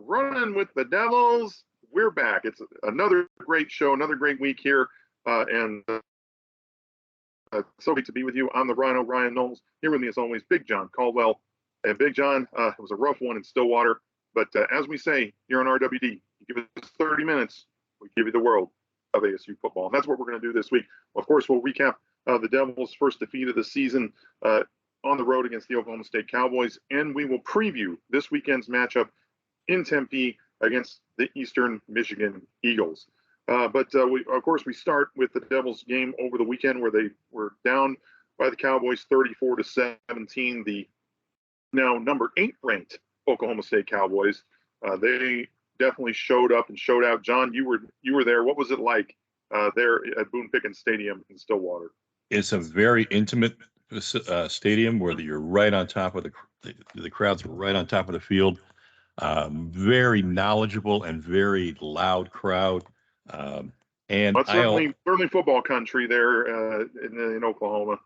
Running with the Devils. We're back. It's another great show, another great week here, and so great to be with you. I'm the RyKno, Ryan Knowles. Here with me, as always, Big John Caldwell. And Big John, it was a rough one in Stillwater, but as we say here on RWD, you give us 30 minutes, we give you the world of ASU football. And that's what we're going to do this week. Of course, we'll recap the Devils' first defeat of the season on the road against the Oklahoma State Cowboys, and we will preview this weekend's matchup in Tempe against the Eastern Michigan Eagles. But we start with the Devils game over the weekend where they were down by the Cowboys 34-17. The now number 8 ranked Oklahoma State Cowboys. They definitely showed up and showed out. John, you were there. What was it like there at Boone Pickens Stadium in Stillwater? It's a very intimate stadium where you're right on top of the crowds are right on top of the field. Very knowledgeable and very loud crowd. And well, certainly football country there in Oklahoma.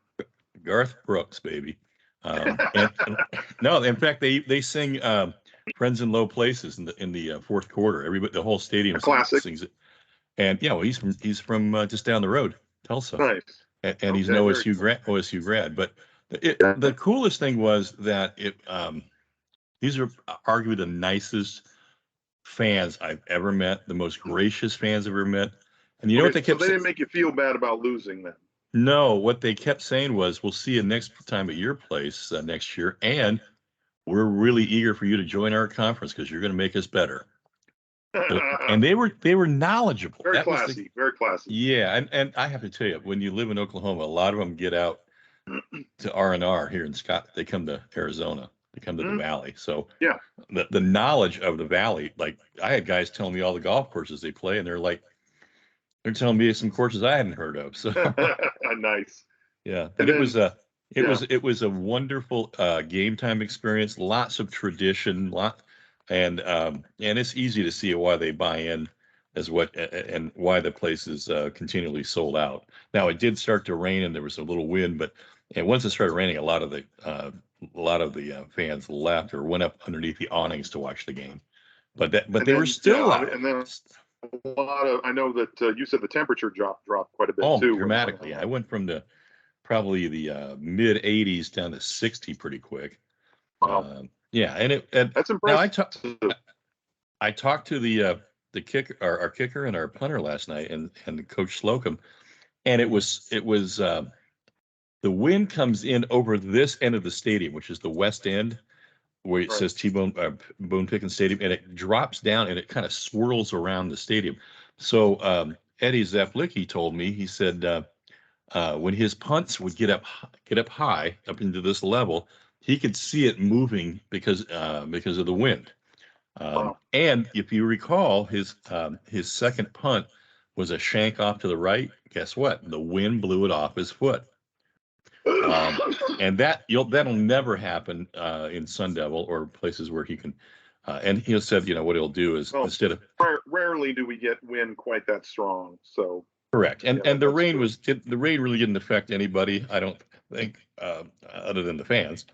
Garth Brooks, baby. No, in fact, they sing "Friends in Low Places" in the fourth quarter. Everybody, the whole stadium sings it. And he's from just down the road, Tulsa. Nice. And he's an OSU grad. But the coolest thing was that these are arguably the nicest fans I've ever met, the most gracious fans I've ever met. And you know what they kept saying? They didn't make you feel bad about losing then? No, what they kept saying was, we'll see you next time at your place next year, and we're really eager for you to join our conference because you're going to make us better. And they were knowledgeable. Very classy, very classy. Yeah, and I have to tell you, when you live in Oklahoma, a lot of them get out to R&R here in Scott. They come to Arizona. They come to the Valley. So yeah, the knowledge of the Valley, like I had guys telling me all the golf courses they play, and they're telling me some courses I hadn't heard of. So nice. Yeah, and it was a wonderful game time experience. Lots of tradition, and it's easy to see why they buy in and why the place is continually sold out. Now it did start to rain and there was a little wind, and once it started raining, a lot of the fans left or went up underneath the awnings to watch the game. But they were still out. And then a lot of, I know that you said the temperature dropped quite a bit too. Dramatically. I went from probably the mid 80s down to 60 pretty quick. Wow. And that's impressive. Now I talked to the kicker, our kicker and our punter last night, and Coach Slocum, and it was the wind comes in over this end of the stadium, which is the west end, where it says Boone Pickens Stadium, and it drops down and it kind of swirls around the stadium. So Eddie Zaplicki told me, he said when his punts would get up high up into this level, he could see it moving because of the wind. Wow. And if you recall, his second punt was a shank off to the right. Guess what? The wind blew it off his foot. And that'll never happen in Sun Devil or places where he can. And he said, what he'll do is instead of rarely do we get wind quite that strong. So correct. And the rain really didn't affect anybody, I don't think, other than the fans.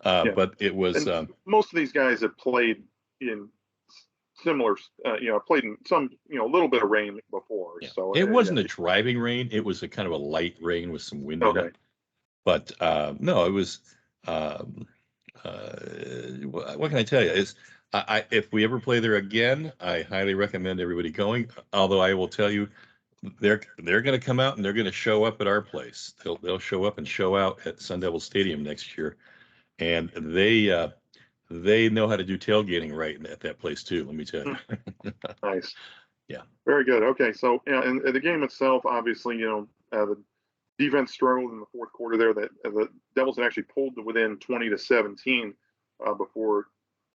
But it was most of these guys have played in similar, played in some, a little bit of rain before. Yeah. So it wasn't a driving rain. It was a kind of a light rain with some wind in it. But no, it was. What can I tell you? If we ever play there again, I highly recommend everybody going. Although I will tell you, they're going to come out and they're going to show up at our place. They'll show up and show out at Sun Devil Stadium next year, and they know how to do tailgating right at that place too. Let me tell you. Nice. Yeah. Very good. Okay, so and the game itself, obviously, the defense struggled in the fourth quarter there. That the Devils had actually pulled to within 20-17 before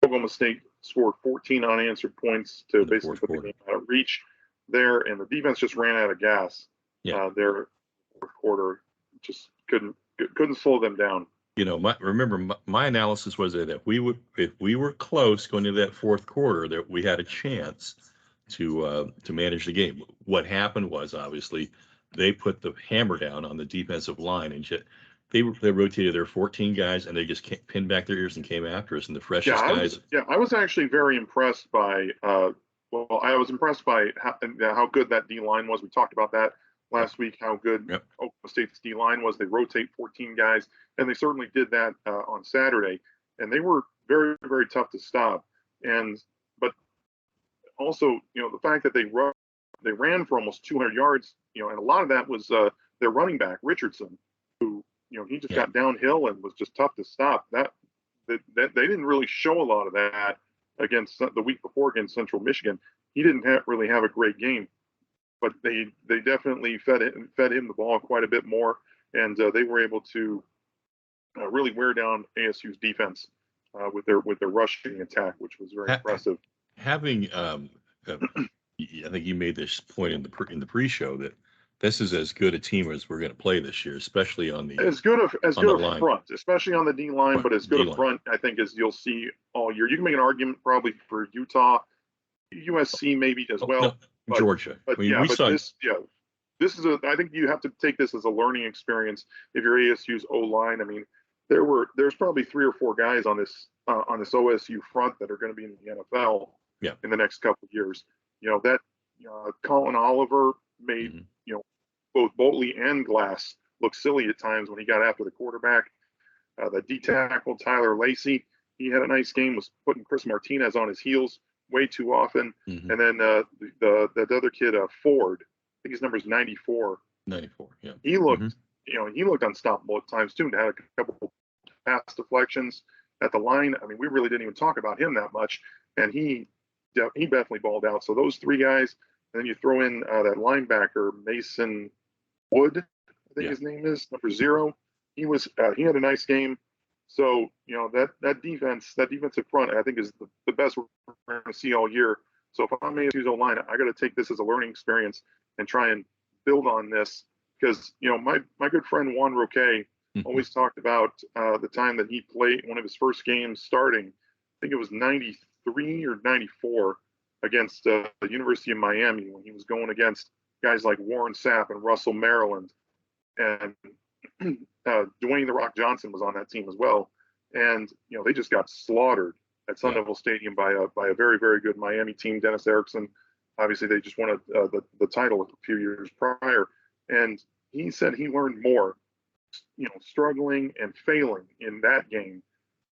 Oklahoma State scored 14 unanswered points to basically put the game out of reach there, and the defense just ran out of gas. Yeah. Their fourth quarter just couldn't slow them down. Remember my analysis was that if we were close going into that fourth quarter, that we had a chance to manage the game. What happened was, obviously, they put the hammer down on the defensive line and they rotated their 14 guys and they just pinned back their ears and came after us. And the freshest guys. I was actually very impressed by. I was impressed by how good that D line was. We talked about that last week. How good Oklahoma State's D line was. They rotate 14 guys, and they certainly did that on Saturday. And they were very, very tough to stop. But also, the fact that they ran for almost 200 yards, and a lot of that was their running back Richardson, who he just got downhill and was just tough to stop. That they didn't really show a lot of that against the week before against Central Michigan. He didn't really have a great game, but they definitely fed him the ball quite a bit more, and they were able to really wear down ASU's defense with their rushing attack, which was very impressive. Having, I think you made this point in the pre-show that this is as good a team as we're going to play this year, especially on the as good a front, especially on the D line, but as good a front I think as you'll see all year. You can make an argument probably for Utah, USC maybe as well, no, Georgia. But this is I think you have to take this as a learning experience if you're ASU's O line. I mean, there's probably 3 or 4 guys on this OSU front that are going to be in the NFL in the next couple of years. Colin Oliver made both Boltley and Glass look silly at times when he got after the quarterback. The D tackle Tyler Lacey, he had a nice game, was putting Chris Martinez on his heels way too often. And then the other kid, Ford, I think his number is 94. 94, yeah. He looked, he looked unstoppable at times too. And had a couple pass deflections at the line. I mean, we really didn't even talk about him that much, and he definitely balled out. So those 3 guys, and then you throw in that linebacker Mason Wood, I think his name is, number 0. He had a nice game. So that defensive front, I think is the best we're going to see all year. So if I'm ASU's O-line, I got to take this as a learning experience and try and build on this, because my good friend Juan Roque always talked about the time that he played one of his first games starting. I think it was 93 or 94 against the University of Miami, when he was going against guys like Warren Sapp and Russell Maryland, and Dwayne "The Rock" Johnson was on that team as well. And they just got slaughtered at Sun Devil Stadium by a very, very good Miami team. Dennis Erickson, obviously they just won the title a few years prior, and he said he learned more struggling and failing in that game,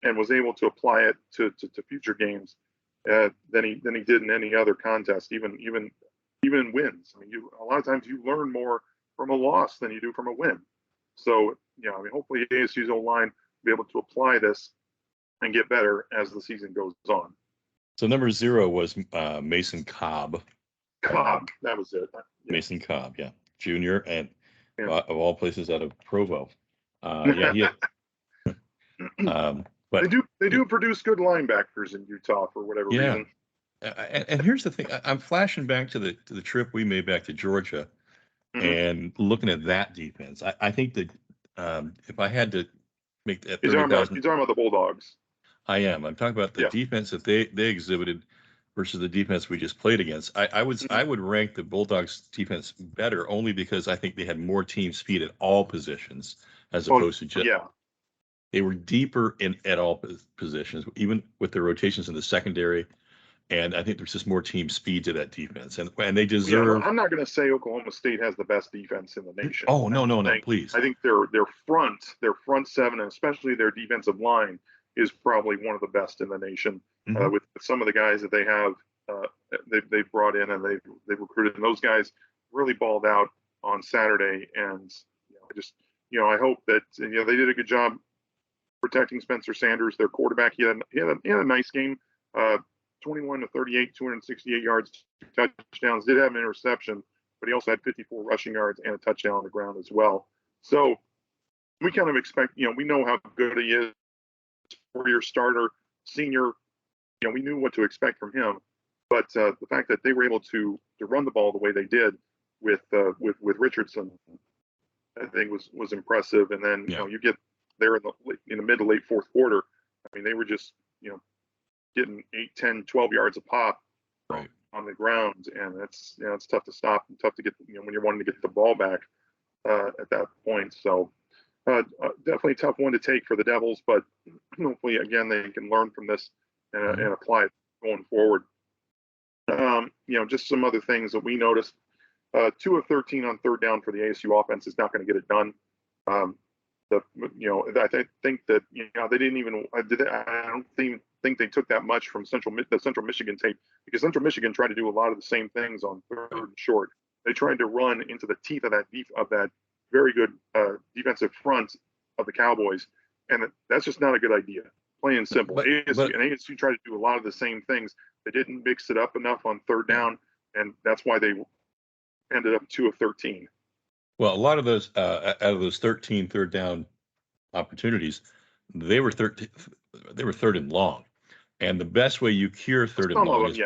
and was able to apply it to future games than he did in any other contest, even in wins. I mean, a lot of times you learn more from a loss than you do from a win. So I mean, hopefully ASU's O-line will be able to apply this and get better as the season goes on. So number 0 was Mason Cobb. That was it. Mason Cobb, junior, and of all places out of Provo. He had, but they do produce good linebackers in Utah for whatever reason. And here's the thing: I'm flashing back to the trip we made back to Georgia, and looking at that defense. I think that if I had to make that, you're talking about the Bulldogs. I am. I'm talking about the defense that they exhibited versus the defense we just played against. I would rank the Bulldogs defense better, only because I think they had more team speed at all positions as opposed to just they were deeper at all positions, even with their rotations in the secondary. And I think there's just more team speed to that defense, and they deserve. I'm not going to say Oklahoma State has the best defense in the nation. Oh no, please. I think their front 7, and especially their defensive line, is probably one of the best in the nation. With some of the guys that they have, they've brought in and they've recruited, and those guys really balled out on Saturday. And I hope that they did a good job protecting Spencer Sanders, their quarterback. He had a nice game. 21 to 38, 268 yards, 2 touchdowns. Did have an interception, but he also had 54 rushing yards and a touchdown on the ground as well. So we kind of expect, we know how good he is. 4-year starter, senior. We knew what to expect from him. But the fact that they were able to run the ball the way they did with Richardson, I think was impressive. And then you get there in the mid to late 4th quarter. I mean, they were just getting 8, 10, 12 yards a pop on the ground, and it's tough to stop and tough to get when you're wanting to get the ball back at that point. So Definitely a tough one to take for the Devils, but hopefully, again, they can learn from this and apply it going forward. Just some other things that we noticed. 2 of 13 on third down for the ASU offense is not going to get it done. I think that they didn't even. I don't think they took that much from the Central Michigan tape, because Central Michigan tried to do a lot of the same things on third and short. They tried to run into the teeth of that very good defensive front of the Cowboys, and that's just not a good idea. Plain and simple. ASU tried to do a lot of the same things. They didn't mix it up enough on third down, and that's why they ended up 2 of 13. Well, a lot of those out of those 13 third down opportunities, they were third and long, and the best way you cure third and long is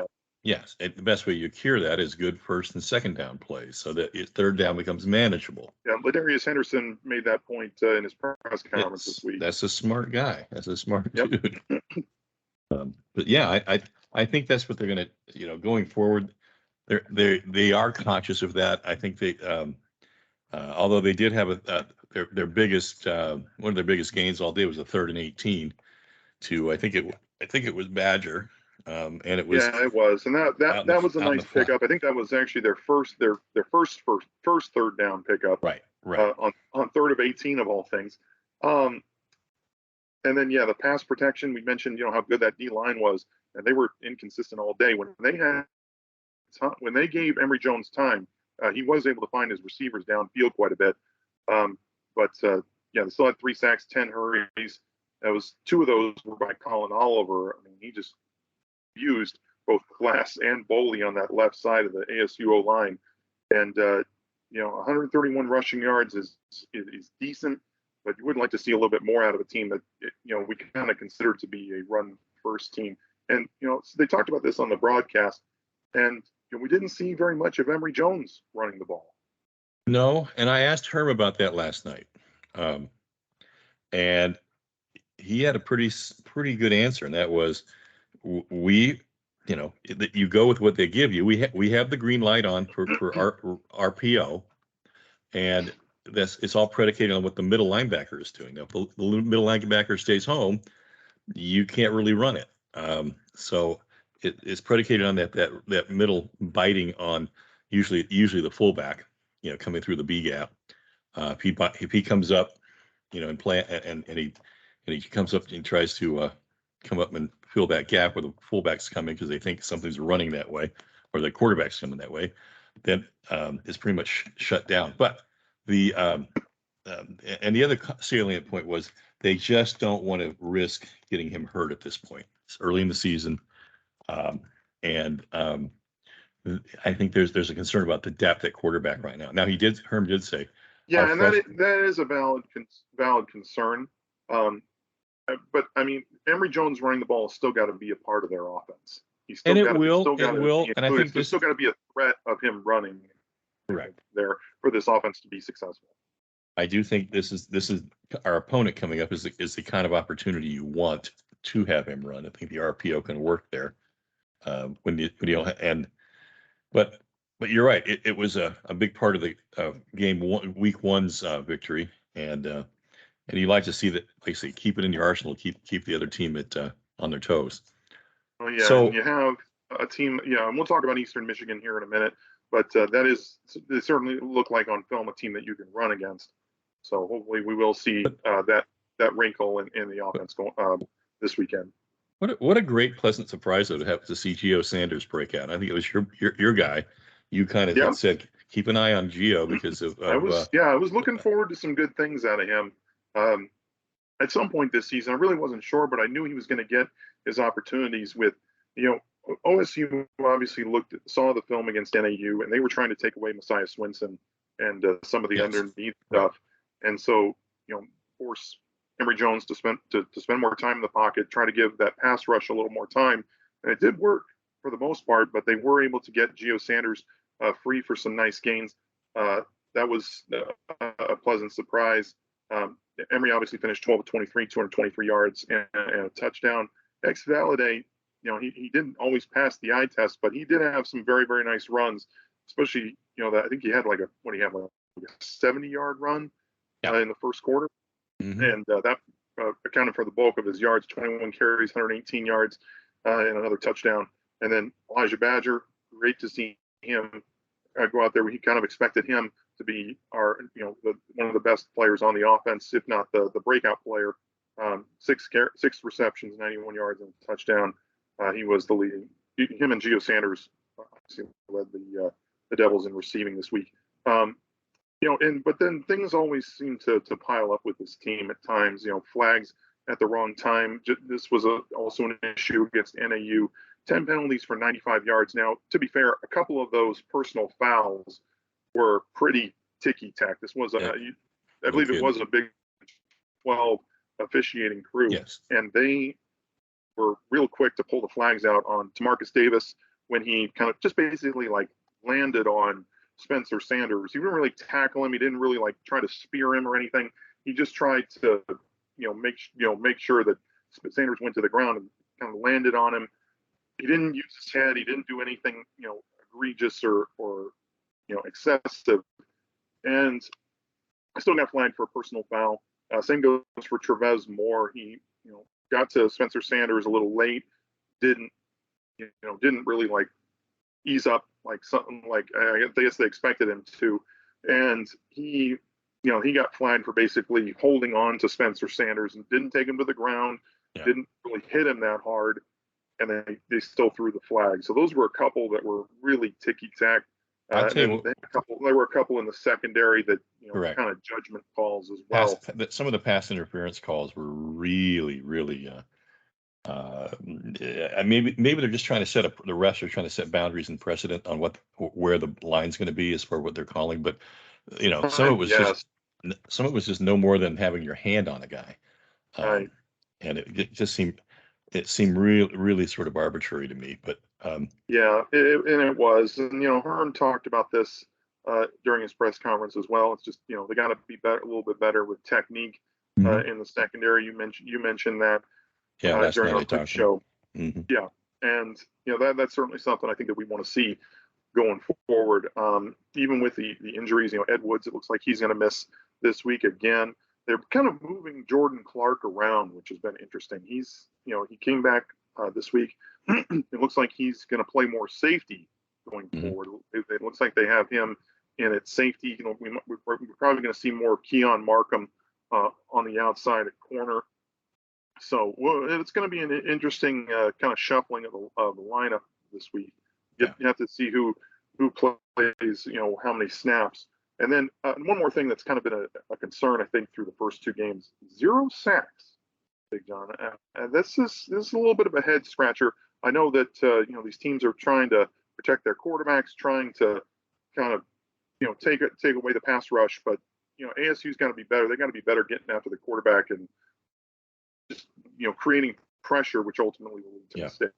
yes, the best way you cure that is good first and second down plays, so that third down becomes manageable. Yeah, Ladarius Henderson made that point in his press conference this week. That's a smart guy. That's a smart dude. But yeah, I think that's what they're going to, going forward. They are conscious of that. I think they, although they did have their biggest one of their biggest gains all day was a 3rd and 18 to I think it was Badger, and it was it was, and that was a nice pickup. I think that was actually their first third down pickup. Right. On 3rd of 18 of all things. And then the pass protection, we mentioned how good that D line was, and they were inconsistent all day. When they gave Emory Jones time, he was able to find his receivers downfield quite a bit. They still had 3 sacks, 10 hurries. That was 2 of those were by Colin Oliver. I mean, he just used both Glass and Boley on that left side of the ASU line, and 131 rushing yards is decent, but you would like to see a little bit more out of a team that we kind of consider to be a run first team. And so they talked about this on the broadcast, and we didn't see very much of Emory Jones running the ball. No, and I asked Herm about that last night, and he had a pretty good answer, and that was that you go with what they give you. We have the green light on for our RPO, and it's all predicated on what the middle linebacker is doing. Now, if the middle linebacker stays home, you can't really run it. So it's predicated on that middle biting on usually the fullback, coming through the B gap. If he comes up, and play and he comes up and tries to come up and fill that gap where the fullback's coming because they think something's running that way, or the quarterback's coming that way, then it's pretty much shut down. But and the other salient point was they just don't want to risk getting him hurt at this point. It's early in the season, and I think there's a concern about the depth at quarterback right now. Now Herm did say, and that is a valid concern. But I mean, Emory Jones running the ball has still got to be a part of their offense. And I think there's still got to be a threat of him running there for this offense to be successful. I do think this is our opponent coming up is the kind of opportunity you want to have him run. I think the RPO can work there but you're right. It was a big part of the week one's victory, and you like to see that, like I say, keep it in your arsenal, keep the other team on their toes. Oh yeah, so and you have a team. Yeah, and we'll talk about Eastern Michigan here in a minute, but they certainly look like on film a team that you can run against. So hopefully we will see that wrinkle in the offense this weekend. What a great, pleasant surprise though to have to see Gio Sanders break out. I think it was your guy. You kind of said keep an eye on Gio because of. I was looking forward to some good things out of him. At some point this season, I really wasn't sure, but I knew he was going to get his opportunities with, OSU obviously saw the film against NAU, and they were trying to take away Messiah Swinson and some of the underneath stuff. And so, force Emory Jones to spend more time in the pocket, try to give that pass rush a little more time. And it did work for the most part, but they were able to get Gio Sanders free for some nice gains. That was a pleasant surprise. Emory obviously finished 12 of 23, 223 yards and a touchdown. Ex-Valaday, he didn't always pass the eye test, but he did have some very, very nice runs, especially, I think he had like a 70-yard run in the first quarter. and that accounted for the bulk of his yards, 21 carries, 118 yards, and another touchdown. And then Elijah Badger, great to see him go out there. We kind of expected him to be our, one of the best players on the offense, if not the breakout player. Six receptions, 91 yards, and a touchdown. He was the leading. Him and Gio Sanders led the Devils in receiving this week. But then things always seem to pile up with this team at times. Flags at the wrong time. This was also an issue against NAU. 10 penalties for 95 yards. Now, to be fair, a couple of those personal fouls were pretty ticky-tack. This was, I believe it was a Big 12 officiating crew. Yes. And they were real quick to pull the flags out on Tamarcus Davis when he kind of just basically landed on Spencer Sanders. He didn't really tackle him. He didn't really try to spear him or anything. He just tried to, make sure that Sanders went to the ground and kind of landed on him. He didn't use his head. He didn't do anything, egregious or excessive. And I still got flagged for a personal foul. Same goes for Trevez Moore. He, got to Spencer Sanders a little late. Didn't really ease up something I guess they expected him to. And he got flagged for basically holding on to Spencer Sanders and didn't take him to the ground. Yeah. Didn't really hit him that hard. And they still threw the flag. So those were a couple that were really ticky-tack. There were a couple in the secondary that kind of judgment calls as well. Some of the pass interference calls were really, really. Maybe they're just trying to set up. The refs are trying to set boundaries and precedent on where the line's going to be as far as what they're calling. But some of it was just no more than having your hand on a guy, right. And it just seemed. It seemed really sort of arbitrary to me, but it was. And Herm talked about this during his press conference as well. It's just they got to be better, a little bit better with technique in the secondary. You mentioned that during our pre-show. Mm-hmm. Yeah, and that's certainly something I think that we want to see going forward. Even with the injuries, Ed Woods, it looks like he's going to miss this week again. They're kind of moving Jordan Clark around, which has been interesting. He's, he came back this week. It looks like he's going to play more safety going forward. It looks like they have him in at safety. We're probably going to see more Keon Markham on the outside at corner. So it's going to be an interesting kind of shuffling of the lineup this week. You have to see who plays, how many snaps. And then one more thing that's kind of been a concern, I think, through the first two games: 0 sacks, Big John. And this is a little bit of a head scratcher. I know that these teams are trying to protect their quarterbacks, trying to kind of take away the pass rush, but ASU's got to be better. They got to be better getting after the quarterback and just creating pressure, which ultimately will lead to mistakes.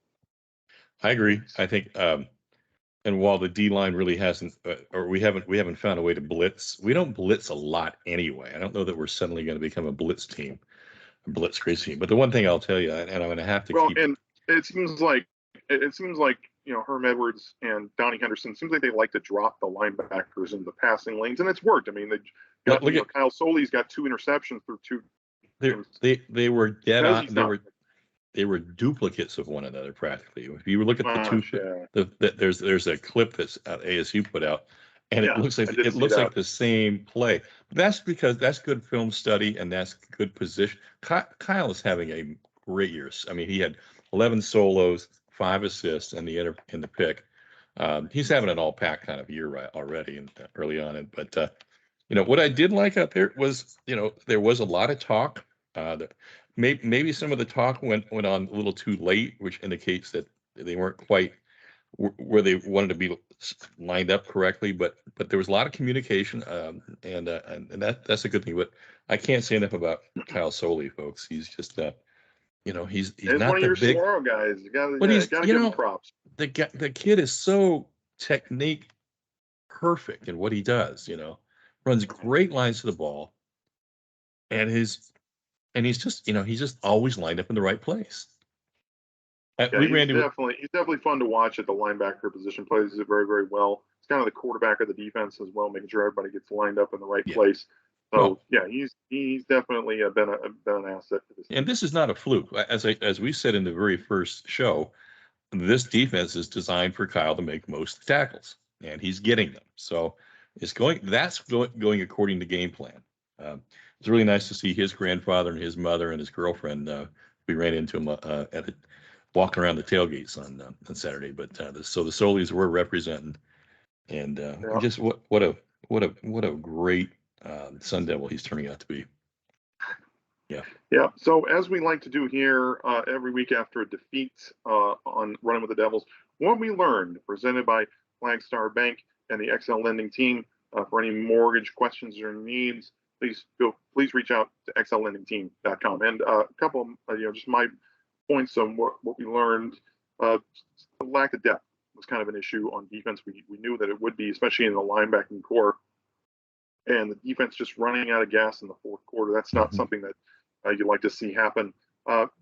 I agree. I think. And while the D line really hasn't, or we haven't found a way to blitz. We don't blitz a lot anyway. I don't know that we're suddenly going to become a blitz team, a blitz crazy team. But the one thing I'll tell you, and I'm going to have to keep. And it seems like Herm Edwards and Donnie Henderson seems like they like to drop the linebackers in the passing lanes, and it's worked. I mean, they got, Kyle Soley's got 2 interceptions through 2. They were dead on. They were duplicates of one another practically. If you look at the two, there's a clip that's ASU put out, and it looks like the same play. That's because that's good film study and that's good position. Kyle is having a great year. I mean, he had 11 solos, 5 assists, and in the pick. He's having an all-pack kind of year already and early on. But what I did like out there was there was a lot of talk. Maybe some of the talk went on a little too late, which indicates that they weren't quite where they wanted to be lined up correctly. But there was a lot of communication, and that's a good thing. But I can't say enough about Kyle Soley, folks. He's just he's not one of your Saguaro guys. You gotta give him props. The kid is so technique perfect in what he does. Runs great lines to the ball, and he's just always lined up in the right place. He's definitely fun to watch at the linebacker position. Plays it very, very well. It's kind of the quarterback of the defense as well, making sure everybody gets lined up in the right place. So yeah, he's definitely been an asset to this And team. this is not a fluke. As we said in the very first show, this defense is designed for Kyle to make most tackles, and he's getting them. So that's going according to game plan. It's really nice to see his grandfather and his mother and his girlfriend. We ran into him walking around the tailgates on Saturday. But so the Solis were representing, and Yeah. just what a great Sun Devil he's turning out to be. Yeah. Yeah. So as we like to do here every week after a defeat on Running with the Devils, what we learned, presented by Flagstar Bank and the XL Lending team. For any mortgage questions or needs, please reach out to xllendingteam.com. And a couple of just my points on what we learned. The lack of depth was kind of an issue on defense. We knew that it would be, especially in the linebacking core. And the defense just running out of gas in the fourth quarter. That's not something that you'd like to see happen.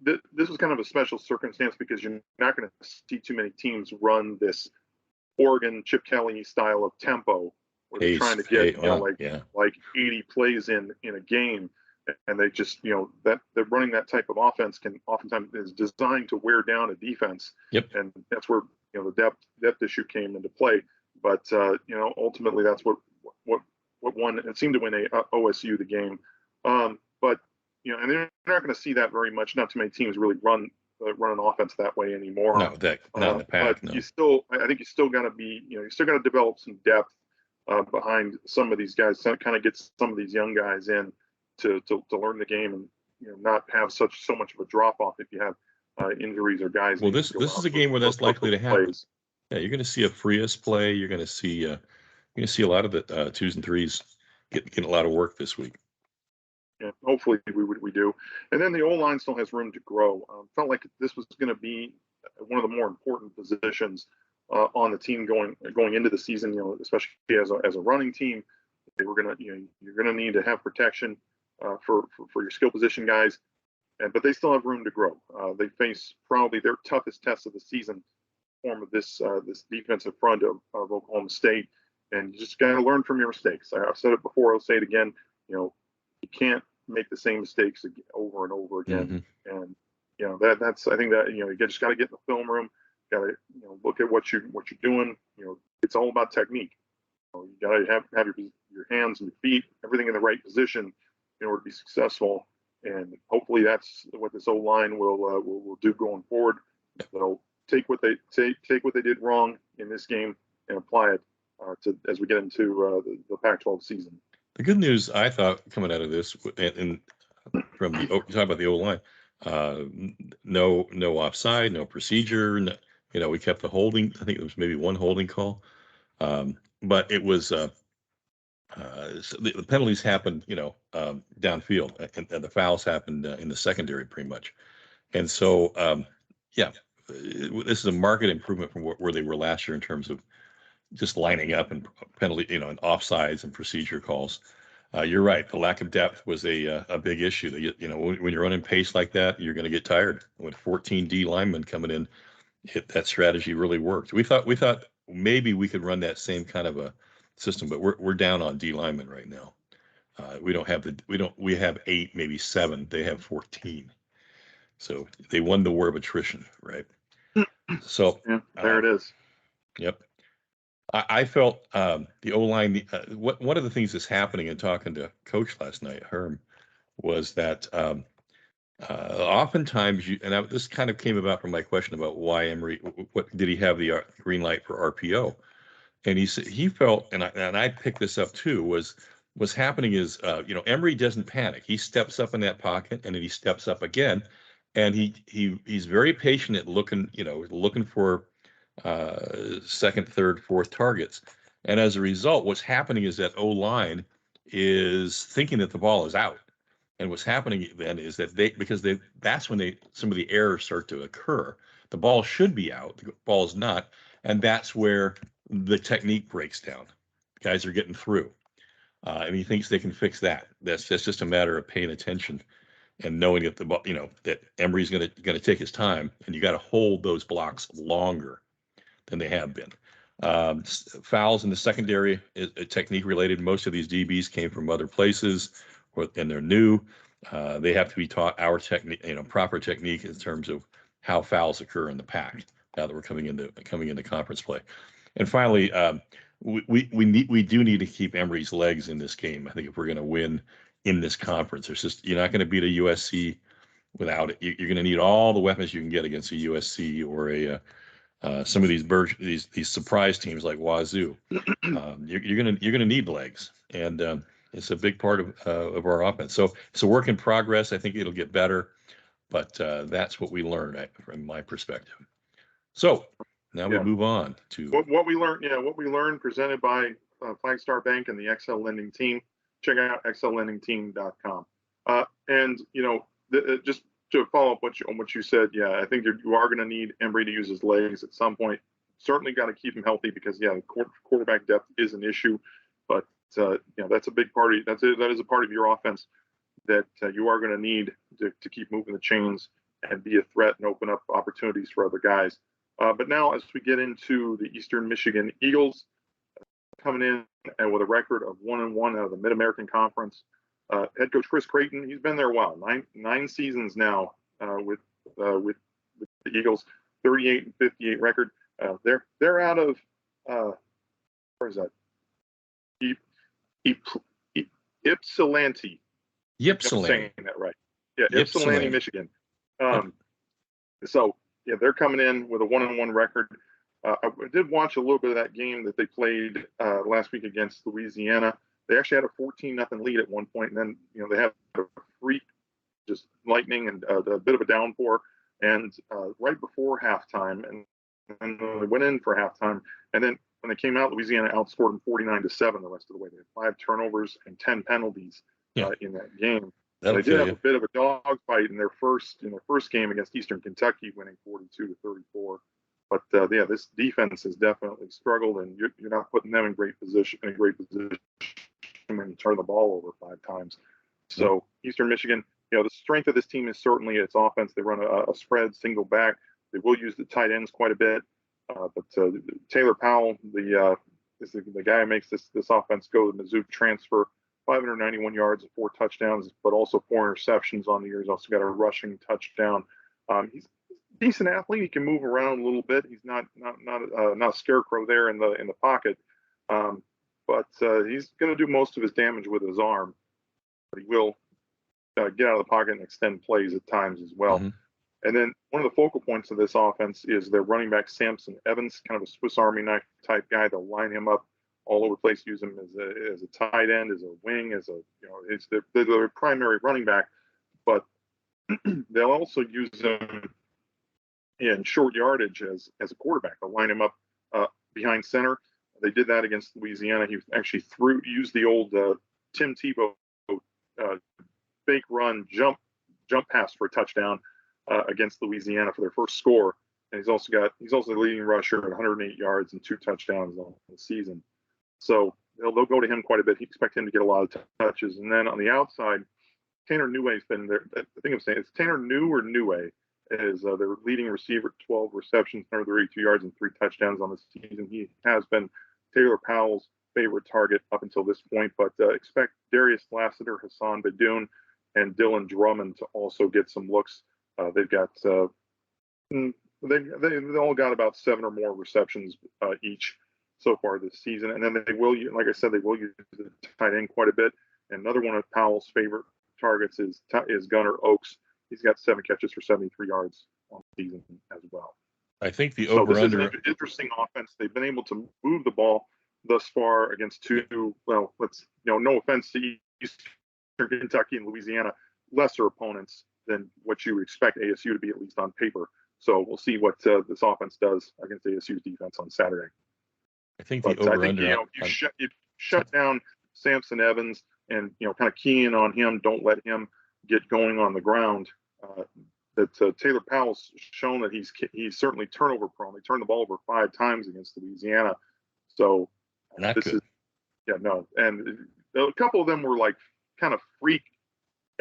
This was kind of a special circumstance because you're not going to see too many teams run this Oregon Chip Kelly style of tempo where they're trying to get like 80 plays in a game, and they just that they're running that type of offense can oftentimes is designed to wear down a defense. Yep. And that's where the depth issue came into play. But ultimately that's what won. It seemed to win OSU the game. But and they're not going to see that very much. Not too many teams really run an offense that way anymore. No, not in the pack. But no. I think you still got to be, you still got to develop some depth behind some of these guys. Kind of get some of these young guys in to learn the game and not have so much of a drop off if you have injuries or guys. Well, this is a game where that's likely to happen. Plays. Yeah, you're going to see a Frias play. You're going to see a lot of the 2s and 3s getting a lot of work this week. Yeah, hopefully we do. And then the O-line still has room to grow. Felt like this was going to be one of the more important positions on the team going into the season. Especially as a running team, they were going to you're going to need to have protection for your skill position guys, but they still have room to grow. They face probably their toughest test of the season, form of this defensive front of Oklahoma State, and you just got to learn from your mistakes. I've said it before. I'll say it again. You can't make the same mistakes over and over again. And that's I think that you just got to get in the film room, got to look at what you're doing. It's all about technique. You got to have your hands and your feet, everything in the right position in order to be successful. And hopefully that's what this O-line will do going forward. They'll take what they did wrong in this game and apply it as we get into the Pac-12 season. The good news I thought coming out of this, and from the talk about the O-line, no offside, no procedure. No, we kept the holding. I think there was maybe one holding call, but it was so the penalties happened, downfield, and the fouls happened in the secondary pretty much. And so, this is a marked improvement from where they were last year in terms of just lining up and penalty, and offsides and procedure calls. You're right. The lack of depth was a big issue. When you're running pace like that, you're going to get tired. With 14 D linemen coming in, that strategy really worked. We thought maybe we could run that same kind of a system, but we're down on D linemen right now. We have 8, maybe 7. They have 14. So they won the war of attrition, right? So yeah, there it is. Yep. I felt the O-line. One of the things that's happening in talking to Coach last night, Herm, was that oftentimes this kind of came about from my question about why Emory. What did he have the green light for RPO? And he said he felt, and I picked this up too. What's happening is Emory doesn't panic. He steps up in that pocket and then he steps up again, and he's very patient at looking for second, third, fourth targets. And as a result, what's happening is that O-line is thinking that the ball is out. And what's happening then is that that's when some of the errors start to occur. The ball should be out, the ball is not, and that's where the technique breaks down. Guys are getting through, and he thinks they can fix that. That's just a matter of paying attention and knowing that that Emory's going to take his time, and you got to hold those blocks longer than they have been. Fouls in the secondary, technique related. Most of these DBs came from other places, and they're new. They have to be taught our technique, proper technique in terms of how fouls occur in the pack. Now that we're coming into conference play, and finally, we do need to keep Emory's legs in this game. I think if we're going to win in this conference, you're not going to beat a USC without it. You're going to need all the weapons you can get against a USC or some of these surprise teams like Wazoo. You're gonna need legs, and it's a big part of our offense. So it's a work in progress. I think it'll get better, but that's what we learned from my perspective. So now we move on to what we learned. Yeah, what we learned, presented by Flagstar Bank and the XL Lending Team. Check out xllendingteam.com. And just to follow up on what you said, yeah, I think you are going to need Embry to use his legs at some point. Certainly got to keep him healthy because quarterback depth is an issue, but that's a big part of that is a part of your offense that you are going to need to keep moving the chains and be a threat and open up opportunities for other guys. But now, as we get into the Eastern Michigan Eagles, coming in and with a record of 1-1 out of the Mid-American Conference. Head coach Chris Creighton, he's been there a while, nine seasons now with the Eagles, 38-58 record. They're out of where is that? Ypsilanti. Ypsilanti. I'm saying that right. Yeah, Ypsilanti, Michigan. So yeah, they're coming in with a 1-1 record. I did watch a little bit of that game that they played last week against Louisiana. They actually had a 14-0 lead at one point, and then they had a freak, just lightning and a bit of a downpour. And right before halftime, and they went in for halftime, and then when they came out, Louisiana outscored them 49-7 the rest of the way. They had 5 turnovers and 10 penalties in that game. They did have a bit of a dogfight in their first game against Eastern Kentucky, winning 42-34. But this defense has definitely struggled, and you're not putting them in a great position when you turn the ball over 5 times. So Eastern Michigan, the strength of this team is certainly its offense. They run a spread single back. They will use the tight ends quite a bit. But Taylor Powell, the guy who makes this offense go, the Mizzou transfer, 591 yards and 4 touchdowns, but also 4 interceptions on the year. He's also got a rushing touchdown. He's a decent athlete. He can move around a little bit. He's not a scarecrow there in the pocket. But he's going to do most of his damage with his arm. But he will get out of the pocket and extend plays at times as well. Mm-hmm. And then one of the focal points of this offense is their running back Samson Evans, kind of a Swiss Army knife type guy. They'll line him up all over the place, use him as a tight end, as a wing, it's their primary running back. But they'll also use him in short yardage as a quarterback. They'll line him up behind center. They did that against Louisiana. He actually used the old Tim Tebow fake run jump pass for a touchdown against Louisiana for their first score. And he's also the leading rusher at 108 yards and 2 touchdowns on the season. So they'll go to him quite a bit. He expect him to get a lot of touches. And then on the outside, Tanner Neway's been there. I think I'm saying it's Tanner Neway is their leading receiver, 12 receptions, 132 yards and 3 touchdowns on the season. He has been Taylor Powell's favorite target up until this point, but expect Darius Lassiter, Hassan Badoon, and Dylan Drummond to also get some looks. They've got they all got about 7 or more receptions each so far this season, and then they will, like I said, they will use the tight end quite a bit. And another one of Powell's favorite targets is Gunnar Oaks. He's got 7 catches for 73 yards on the season as well. I think the over-under. So this is an interesting offense. They've been able to move the ball thus far against 2. Well, no offense to Eastern Kentucky and Louisiana, lesser opponents than what you would expect ASU to be, at least on paper. So we'll see what this offense does against ASU's defense on Saturday. I think the over-under. You shut down Samson Evans and kind of key in on him. Don't let him get going on the ground. Taylor Powell's shown that he's certainly turnover prone. They turned the ball over 5 times against Louisiana. So not good. And a couple of them were like kind of freak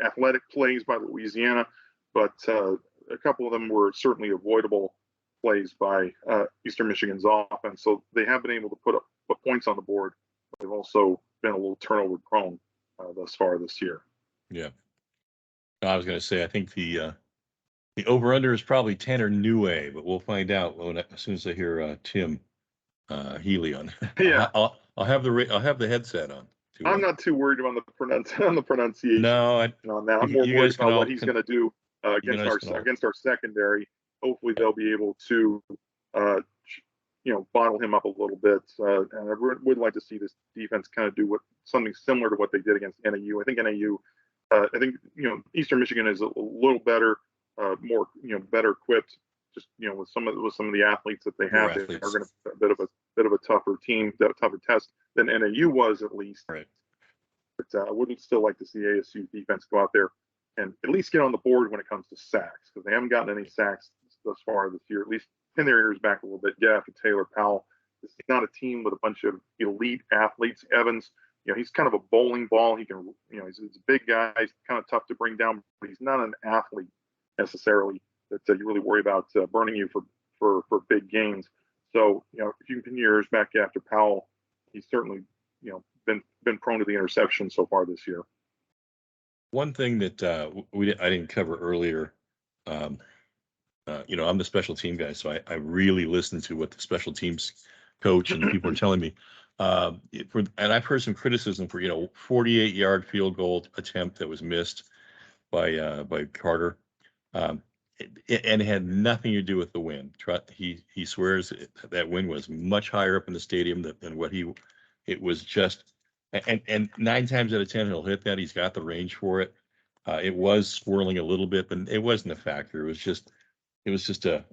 athletic plays by Louisiana, but a couple of them were certainly avoidable. plays by Eastern Michigan's offense. So they have been able to put points on the board. But they've also been a little turnover prone thus far this year. Yeah. I was going to say, I think the over-under is probably Tanner Neway, but we'll find out as soon as I hear Tim Healy on. Yeah. I'll have the headset on. I'm not too worried about the pronunciation. No, on that. I'm more worried about what he's going to do against our secondary. Hopefully, they'll be able to, bottle him up a little bit. And I would like to see this defense kind of do something similar to what they did against NAU. I think NAU, Eastern Michigan is a little better, more better equipped. Just with some of the athletes that they have, they are going to a bit of a tougher team, tougher test than NAU was at least. Right. But I would still like to see ASU defense go out there and at least get on the board when it comes to sacks, because they haven't gotten any sacks thus far this year. At least pin their ears back a little bit. Yeah, for Taylor Powell, this is not a team with a bunch of elite athletes. Evans, he's kind of a bowling ball. He can, he's a big guy. He's kind of tough to bring down, but he's not an athlete necessarily that you really worry about burning you for big gains. So, if you can pin your ears back after Powell, he's certainly, been prone to the interception so far this year. One thing that I didn't cover earlier, I'm the special team guy, so I really listen to what the special teams coach and people are telling me. And I've heard some criticism for 48-yard field goal attempt that was missed by Carter, and it had nothing to do with the wind. He swears that wind was much higher up in the stadium than what it was just. And 9 times out of 10 he'll hit that. He's got the range for it. It was swirling a little bit, but it wasn't a factor. It was just a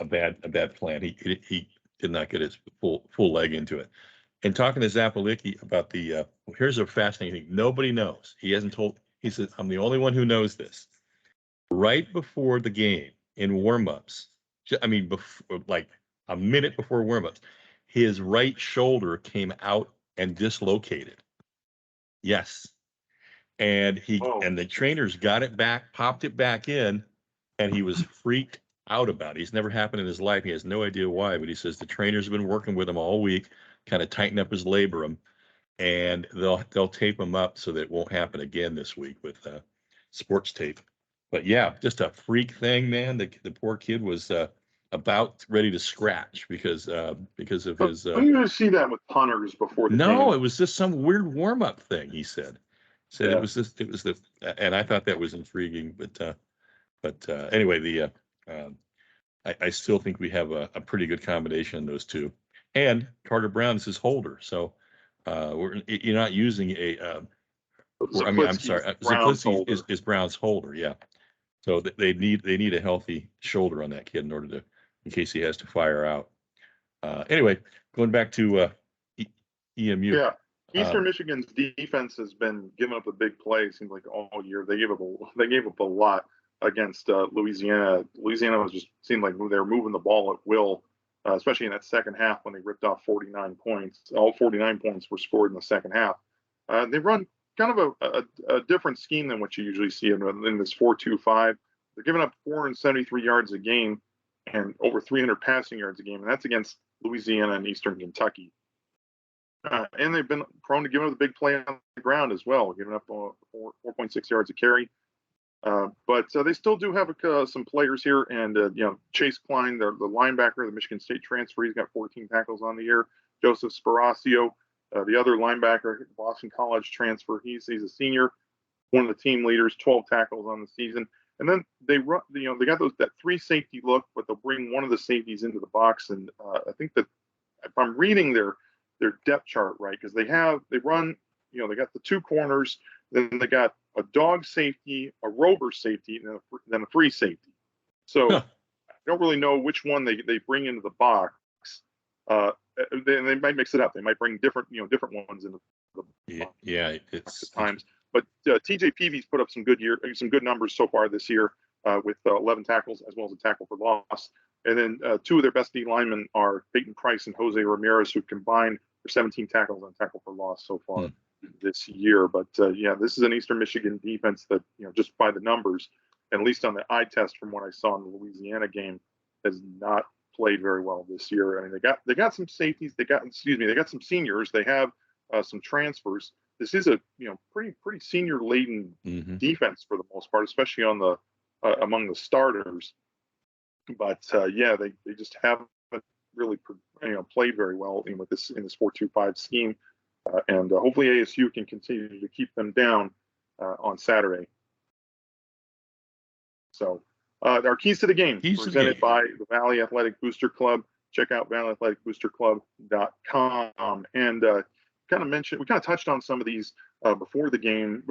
bad plan. He did not get his full leg into it. And talking to Zapolicki about here's a fascinating thing. Nobody knows. He hasn't told. He says, I'm the only one who knows this. Right before the game in warmups, like a minute before warmups, his right shoulder came out and dislocated. Yes. And the trainers got it back, popped it back in, and he was freaked out about it. It's never happened in his life. He has no idea why, but he says the trainers have been working with him all week, kind of tighten up his labrum, and they'll tape him up so that it won't happen again this week with sports tape. But yeah, just a freak thing, man. The poor kid was about ready to scratch because of his. When you see that with punters before the game? It was just some weird warm up thing. He said it was and I thought that was intriguing. But anyway, I still think we have a pretty good combination of those two. And Carter Brown is his holder, so you're not using I'm sorry, Zapolicki is Brown's holder, yeah. So they need a healthy shoulder on that kid in case he has to fire out. Anyway, going back to EMU. Yeah, Eastern Michigan's defense has been giving up a big play. It seems like all year they gave up a lot against Louisiana. Louisiana seemed like they were moving the ball at will, especially in that second half when they ripped off 49 points. All 49 points were scored in the second half. They run kind of a different scheme than what you usually see in this 4-2-5. They're giving up 473 yards a game and over 300 passing yards a game, and that's against Louisiana and Eastern Kentucky. And they've been prone to giving up the big play on the ground as well, giving up 4.6 yards a carry. But they still do have some players here, and Chase Klein, the linebacker, the Michigan State transfer, he's got 14 tackles on the year. Joseph Sparacio, the other linebacker, Boston College transfer, he's a senior, one of the team leaders, 12 tackles on the season. And then they got that 3 safety look, but they'll bring one of the safeties into the box. And I think that if I'm reading their depth chart right, because they run, they got the 2 corners, then they got a dog safety, a rover safety, and then a free safety. So I don't really know which one they bring into the box. They might mix it up. They might bring different ones into the box at times. But TJ Peavy's put up some good numbers so far this year with 11 tackles as well as a tackle for loss. And then 2 of their best D linemen are Peyton Price and Jose Ramirez, who combined for 17 tackles and tackle for loss so far this year. But this is an Eastern Michigan defense that just by the numbers, and at least on the eye test from what I saw in the Louisiana game, has not played very well this year. I mean, they got some safeties. They got some seniors. They have some transfers. This is a pretty senior laden defense for the most part, especially on the among the starters. But they just haven't really played very well with this in this 4-2-5 scheme, and hopefully ASU can continue to keep them down on Saturday. So our keys to the game presented by the Valley Athletic Booster Club. Check out valleyathleticboosterclub.com. And we kind of touched on some of these before the game,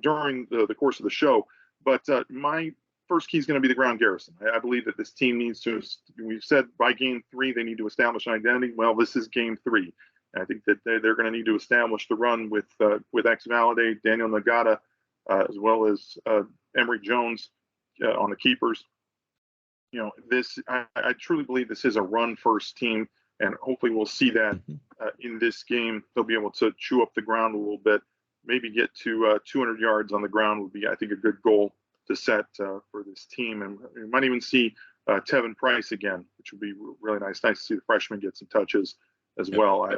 during the course of the show. But my first key is going to be the ground garrison. I believe that this team needs to, we've said by game 3, they need to establish an identity. Well, this is game 3. And I think that they're going to need to establish the run with Ex-Valade, Daniel Nagata, as well as Emory Jones on the keepers. I truly believe this is a run-first team, and hopefully we'll see that in this game. They'll be able to chew up the ground a little bit, maybe get to 200 yards on the ground would be, I think, a good goal to set for this team. And we might even see Tevin Price again, which would be really nice. Nice to see the freshman get some touches as well. I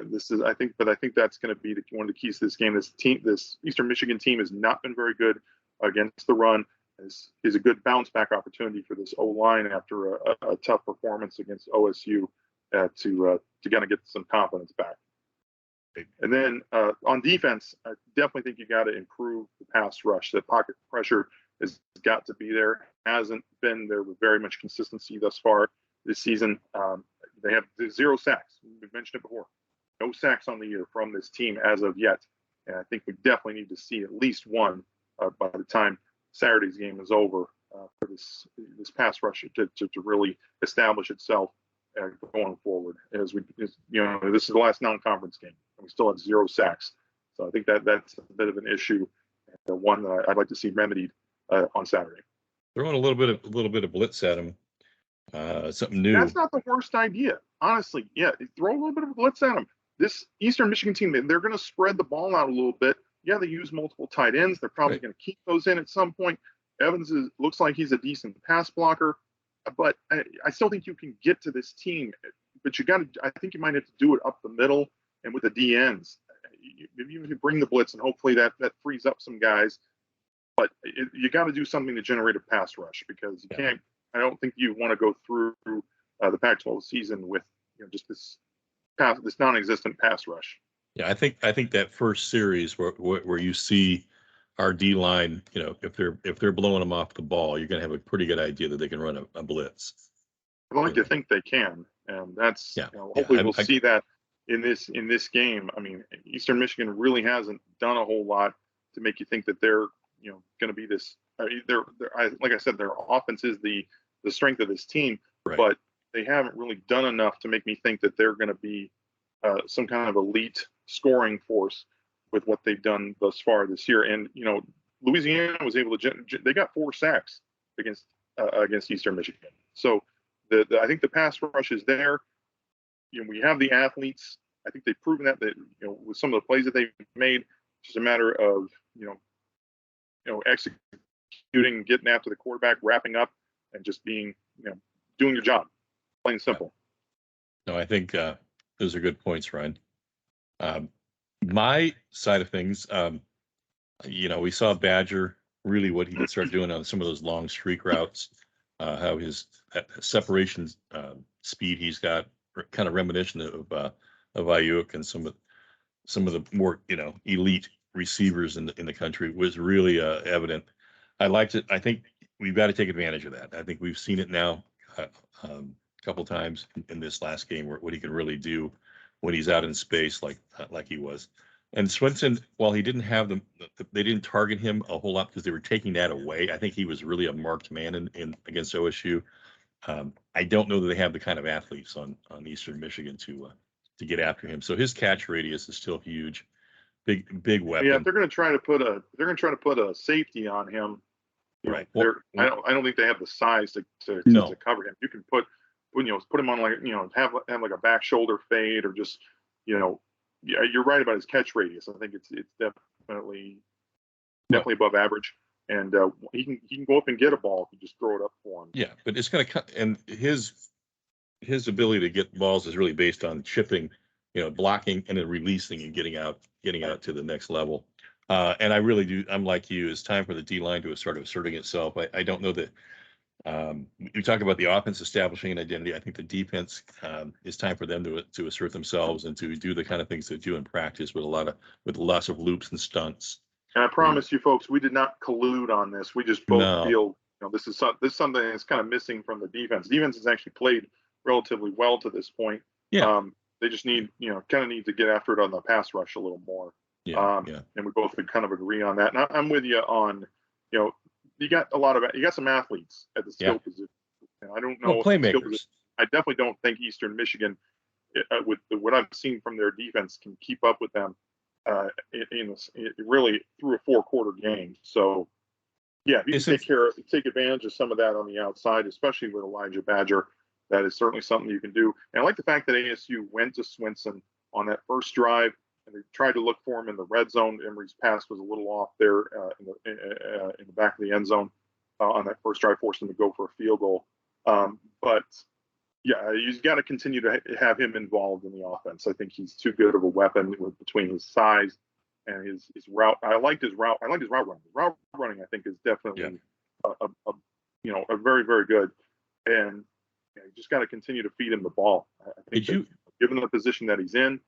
think that's going to be one of the keys to this game. This Eastern Michigan team has not been very good against the run. Is a good bounce back opportunity for this O-line after a tough performance against OSU to kind of get some confidence back. And then on defense, I definitely think you got to improve the pass rush. The pocket pressure has got to be there. Hasn't been there with very much consistency thus far this season. They have 0 sacks. We've mentioned it before. No sacks on the year from this team as of yet. And I think we definitely need to see at least one by the time Saturday's game is over for this pass rush to really establish itself going forward. This is the last non-conference game, and we still have 0 sacks. So I think that's a bit of an issue, and one that I'd like to see remedied on Saturday. Throwing a little bit of blitz at him, something new. That's not the worst idea, honestly. Yeah, throw a little bit of blitz at them. This Eastern Michigan team, they're going to spread the ball out a little bit. Yeah, they use multiple tight ends. They're probably going to keep those in at some point. Evans looks like he's a decent pass blocker, but I still think you can get to this team. But I think you might have to do it up the middle and with the DNs. Maybe you bring the blitz, and hopefully that frees up some guys. But you got to do something to generate a pass rush, because you can't. I don't think you want to go through the Pac-12 season with just this non-existent pass rush. Yeah, I think that first series where you see our D line, if they're blowing them off the ball, you're going to have a pretty good idea that they can run a blitz. I'd like to think they can, and that's hopefully we'll see that in this game. I mean, Eastern Michigan really hasn't done a whole lot to make you think that they're going to be this. Like I said, their offense is the strength of this team, but they haven't really done enough to make me think that they're going to be some kind of elite scoring force with what they've done thus far this year. And Louisiana was able to they got 4 sacks against Eastern Michigan. So I think the pass rush is there. We have the athletes. I think they've proven that with some of the plays that they've made, it's just a matter of executing, getting after the quarterback, wrapping up, and just being doing your job, plain and simple. No, I think those are good points, Ryan. My side of things, we saw Badger really what he can start doing on some of those long streak routes, how his separation speed he's got, kind of reminiscent of Ayuk and some of the more elite receivers in the country, was really evident. I liked it. I think we've got to take advantage of that. I think we've seen it now a couple times in this last game, what he can really do when he's out in space like he was. And Swinson, while he didn't have them, they didn't target him a whole lot because they were taking that away. I think he was really a marked man in against OSU. I don't know that they have the kind of athletes on Eastern Michigan to get after him. So his catch radius is still huge, big weapon. Yeah, if they're going to try to put a safety on him, right? I don't think they have the size to cover him. You can put him on have like a back shoulder fade, or just you're right about his catch radius. I think it's definitely above average. and he can go up and get a ball if you just throw it up for him. Yeah, but it's going to cut, and his ability to get balls is really based on chipping, blocking and then releasing and getting out to the next level. And I really do. I'm like you. It's time for the D line to start asserting itself. I don't know that. You talk about the offense establishing an identity. I think the defense is time for them to assert themselves and to do the kind of things they do in practice with lots of loops and stunts. And I promise you, folks, we did not collude on this. We just both feel this is something that's kind of missing from the defense. Defense has actually played relatively well to this point. Yeah. They just need to get after it on the pass rush a little more. Yeah. And we both would kind of agree on that. And I'm with you on, you got some athletes at the skill position. And I don't know. Playmakers. I definitely don't think Eastern Michigan, with what I've seen from their defense, can keep up with them really through a 4-quarter game. So, yeah, if you can take advantage of some of that on the outside, especially with Elijah Badger, that is certainly something you can do. And I like the fact that ASU went to Swinson on that first drive, and they tried to look for him in the red zone. Emery's pass was a little off there in the back of the end zone on that first drive, forced him to go for a field goal. But yeah, you've got to continue to have him involved in the offense. I think he's too good of a weapon between his size and his route. I liked his route. I liked his route running. Route running, I think, is definitely a very, very good. And you just got to continue to feed him the ball. I think given the position that he's in,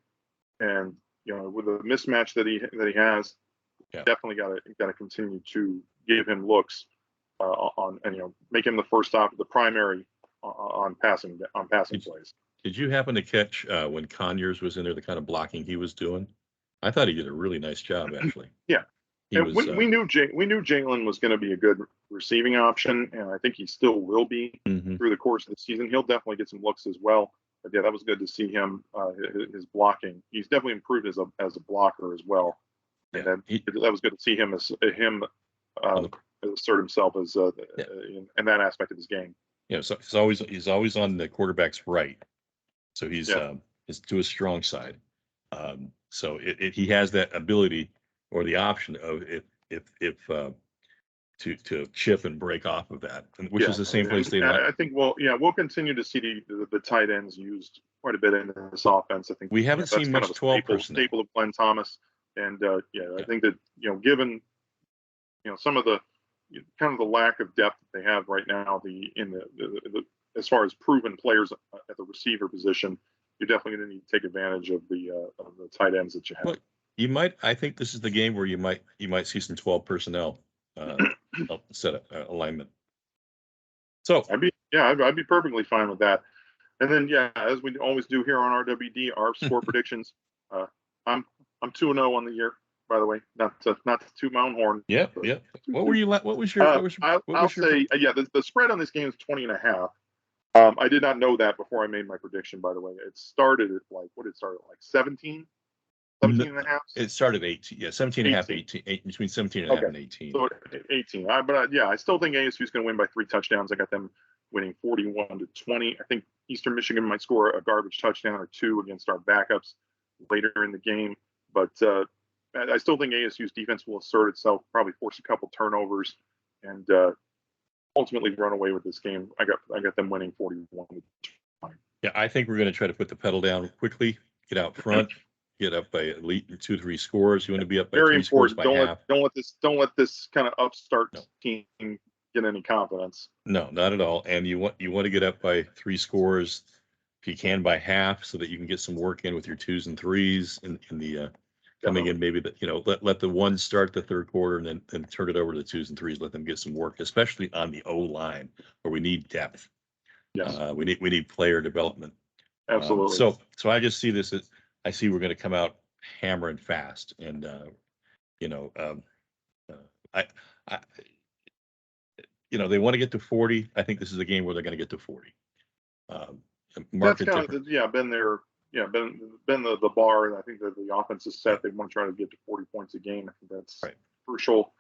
and with the mismatch that he has, definitely got to continue to give him looks on, and make him the first stop, the primary on passing plays. Did you happen to catch when Conyers was in there, the kind of blocking he was doing? I thought he did a really nice job, actually. Yeah. We knew Jalen was going to be a good receiving option, and I think he still will be through the course of the season. He'll definitely get some looks as well. But yeah, that was good to see him. His blocking, he's definitely improved as a blocker as well. And that was good to see him assert himself as in that aspect of his game. Yeah, so he's always on the quarterback's right, so he's to his strong side. So he has that ability or the option of to chip and break off of that, which is the same place they like. I think we'll continue to see the tight ends used quite a bit in this offense. I think we haven't seen much 12 personnel. Staple of Glenn Thomas, and I think that given some of the kind of the lack of depth that they have right now, as far as proven players at the receiver position, you're definitely going to need to take advantage of the tight ends that you have. Well, I think this is the game where you might see some 12 personnel set of alignment. So I'd be perfectly fine with that. And then as we always do here on RWD, our score predictions. I'm 2-0 on the year, by the way, not to toot my own horn. Yeah. What were you? What was your? I'll say the spread on this game is 20.5. I did not know that before I made my prediction, by the way. It started at what 17? 17 and a half? It started 18. Yeah, 17 and a half, 18, between 17 and a half and 18. So 18. I still think ASU is going to win by 3 touchdowns. I got them winning 41-20. I think Eastern Michigan might score a garbage touchdown or 2 against our backups later in the game. But I still think ASU's defense will assert itself, probably force a couple turnovers, and ultimately run away with this game. I got them winning 41-20. Yeah, I think we're going to try to put the pedal down quickly, get out front, get up by at least 2-3 scores. You want to be up by 3 scores by half. Don't let this kind of upstart team get any confidence. No, not at all. And you want to get up by 3 scores if you can by half, so that you can get some work in with your 2s and 3s in the coming in. Maybe let the 1 start the third quarter and then turn it over to the 2s and 3s. Let them get some work, especially on the O line where we need depth. Yes, we need player development. Absolutely. So I just see this as, I see we're going to come out hammering fast, and they want to get to 40. I think this is a game where they're going to get to 40. That's kind of been their been the bar, and I think that the offense is set. They want to try to get to 40 points a game. I think that's crucial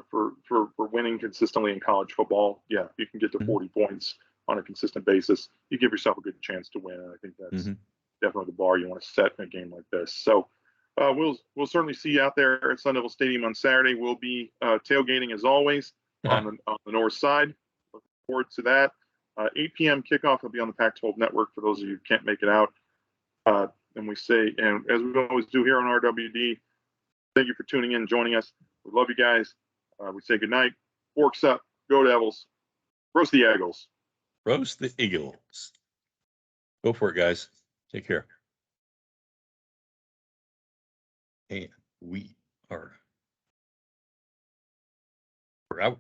for winning consistently in college football. Yeah, if you can get to 40 points on a consistent basis, you give yourself a good chance to win. And I think that's definitely the bar you want to set in a game like this. So, We'll certainly see you out there at Sun Devil Stadium on Saturday. We'll be tailgating as always on the north side. Looking forward to that. 8 p.m. kickoff will be on the Pac-12 network for those of you who can't make it out. And we say, and as we always do here on RWD, thank you for tuning in, joining us. We love you guys. We say good night. Forks up. Go Devils. Roast the Eagles. Roast the Eagles. Go for it, guys. Take care. And we're out.